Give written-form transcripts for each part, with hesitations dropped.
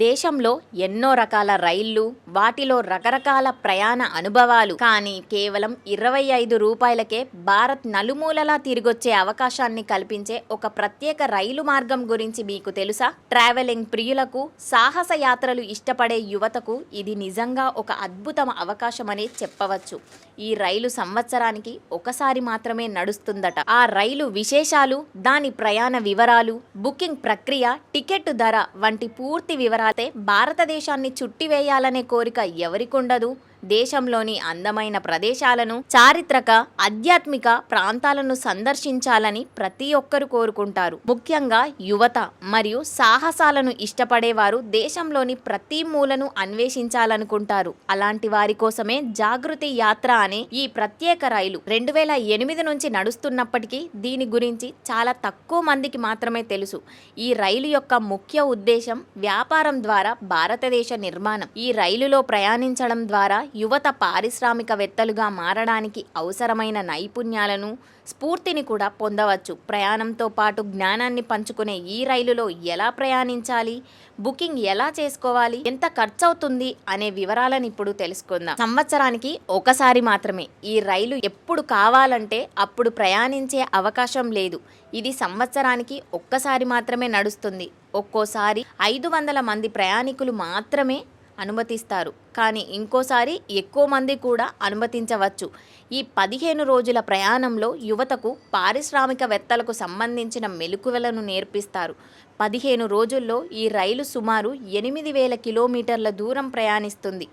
దేశంలో ఎన్నో రకాల రైళ్లు, వాటిలో రకరకాల ప్రయాణ అనుభవాలు. కానీ కేవలం 25 రూపాయలకే భారత్ నలుమూలలా తిరిగొచ్చే అవకాశాన్ని కల్పించే ఒక ప్రత్యేక రైలు మార్గం గురించి మీకు తెలుసా? ట్రావెలింగ్ ప్రియులకు, సాహస యాత్రలు ఇష్టపడే యువతకు ఇది నిజంగా ఒక అద్భుతం అవకాశమనే చెప్పవచ్చు. ఈ రైలు సంవత్సరానికి ఒకసారి మాత్రమే నడుస్తుందట. ఆ రైలు విశేషాలు, దాని ప్రయాణ వివరాలు, బుకింగ్ ప్రక్రియ, టికెట్ ధర వంటి పూర్తి వివరాలు భారతదేశాన్ని చుట్టివేయాలనే కోరిక ఎవరికుండదు? దేశంలోని అందమైన ప్రదేశాలను, చారిత్రక, ఆధ్యాత్మిక ప్రాంతాలను సందర్శించాలని ప్రతి ఒక్కరు కోరుకుంటారు. ముఖ్యంగా యువత మరియు సాహసాలను ఇష్టపడేవారు దేశంలోని ప్రతి మూలను అన్వేషించాలనుకుంటారు. అలాంటి వారి కోసమే జాగృతి యాత్ర అనే ఈ ప్రత్యేక రైలు 2008 నుంచి నడుస్తున్నప్పటికీ దీని గురించి చాలా తక్కువ మందికి మాత్రమే తెలుసు. ఈ రైలు యొక్క ముఖ్య ఉద్దేశం వ్యాపారం ద్వారా భారతదేశ నిర్మాణం. ఈ రైలులో ప్రయాణించడం ద్వారా యువత పారిశ్రామికవేత్తలుగా మారడానికి అవసరమైన నైపుణ్యాలను, స్ఫూర్తిని కూడా పొందవచ్చు. ప్రయాణంతో పాటు జ్ఞానాన్ని పంచుకునే ఈ రైలులో ఎలా ప్రయాణించాలి, బుకింగ్ ఎలా చేసుకోవాలి, ఎంత ఖర్చు అవుతుంది అనే వివరాలను ఇప్పుడు తెలుసుకుందాం. సంవత్సరానికి ఒకసారి మాత్రమే ఈ రైలు ఎప్పుడు కావాలంటే అప్పుడు ప్రయాణించే అవకాశం లేదు. ఇది సంవత్సరానికి ఒక్కసారి మాత్రమే నడుస్తుంది. ఒక్కోసారి 500 మంది ప్రయాణికులు మాత్రమే అనుమతిస్తారు, కానీ ఇంకోసారి ఎక్కువ మంది కూడా అనుమతించవచ్చు. ఈ 15 రోజుల ప్రయాణంలో యువతకు పారిశ్రామికవేత్తలకు సంబంధించిన మెలకువలను నేర్పిస్తారు. 15 రోజుల్లో ఈ రైలు సుమారు 8000 కిలోమీటర్ల దూరం ప్రయాణిస్తుంది.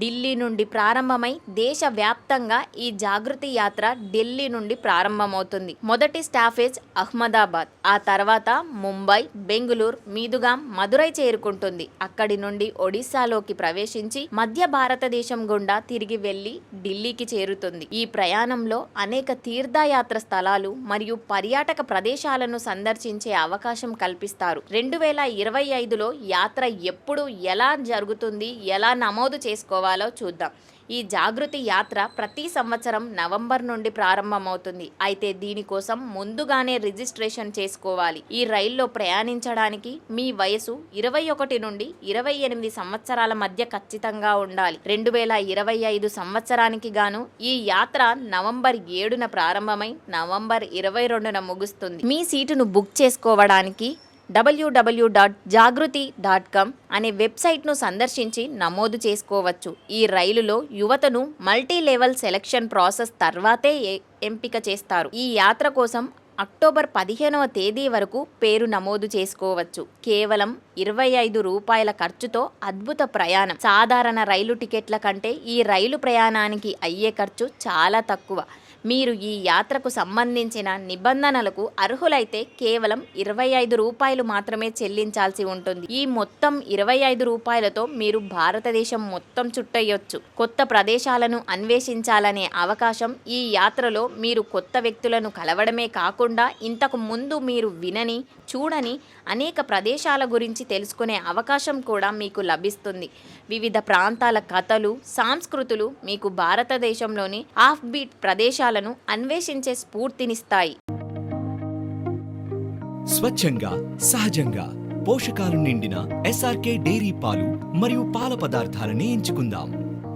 ఢిల్లీ నుండి ప్రారంభమై దేశవ్యాప్తంగా ఈ జాగృతి యాత్ర ఢిల్లీ నుండి ప్రారంభమవుతుంది. మొదటి స్టాపేజ్ అహ్మదాబాద్, ఆ తర్వాత ముంబై, బెంగుళూరు మీదుగా మదురై చేరుకుంటుంది. అక్కడి నుండి ఒడిశాలోకి ప్రవేశించి మధ్య భారతదేశం గుండా తిరిగి వెళ్లి ఢిల్లీకి చేరుతుంది. ఈ ప్రయాణంలో అనేక తీర్థయాత్ర స్థలాలు మరియు పర్యాటక ప్రదేశాలను సందర్శించే అవకాశం కల్పిస్తారు. 2025లో యాత్ర ఎప్పుడు, ఎలా జరుగుతుంది, ఎలా నమోదు చేసుకోవాలో చూద్దాం. ఈ జాగృతి యాత్ర ప్రతి సంవత్సరం నవంబర్ నుండి ప్రారంభమవుతుంది. అయితే దీనికోసం ముందుగానే రిజిస్ట్రేషన్ చేసుకోవాలి. ఈ రైల్లో ప్రయాణించడానికి మీ వయసు 21 నుండి 28 సంవత్సరాల మధ్య ఖచ్చితంగా ఉండాలి. 2025 సంవత్సరానికి గాను ఈ యాత్ర నవంబర్ 7న ప్రారంభమై నవంబర్ 22న ముగుస్తుంది. మీ సీటును బుక్ చేసుకోవడానికి www.jagruti.com అనే వెబ్సైట్ను సందర్శించి నమోదు చేసుకోవచ్చు. ఈ రైలులో యువతను మల్టీ లెవెల్ సెలక్షన్ ప్రాసెస్ తర్వాతే ఎంపిక చేస్తారు. ఈ యాత్ర కోసం అక్టోబర్ 15వ తేదీ వరకు పేరు నమోదు చేసుకోవచ్చు. కేవలం 25 రూపాయల ఖర్చుతో అద్భుత ప్రయాణం. సాధారణ రైలు టికెట్ల కంటే ఈ రైలు ప్రయాణానికి అయ్యే ఖర్చు చాలా తక్కువ. మీరు ఈ యాత్రకు సంబంధించిన నిబంధనలకు అర్హులైతే కేవలం 25 రూపాయలు మాత్రమే చెల్లించాల్సి ఉంటుంది. ఈ మొత్తం 25 రూపాయలతో మీరు భారతదేశం మొత్తం చుట్టయ్యొచ్చు. కొత్త ప్రదేశాలను అన్వేషించాలనే అవకాశం. ఈ యాత్రలో మీరు కొత్త వ్యక్తులను కలవడమే కాకుండా ఇంతకు ముందు మీరు వినని, చూడని అనేక ప్రదేశాల గురించి తెలుసుకునే అవకాశం కూడా మీకు లభిస్తుంది. వివిధ ప్రాంతాల కథలు, సంస్కృతులు మీకు భారతదేశంలోని ఆఫ్ బీట్ ప్రదేశాలను అన్వేషించే స్ఫూర్తినిస్తాయి. స్వచ్ఛంగా, సహజంగా పోషకాలు నిండిన SRK డైరీ పాలు మరియు పాల పదార్థాలని ఎంచుకుందాం.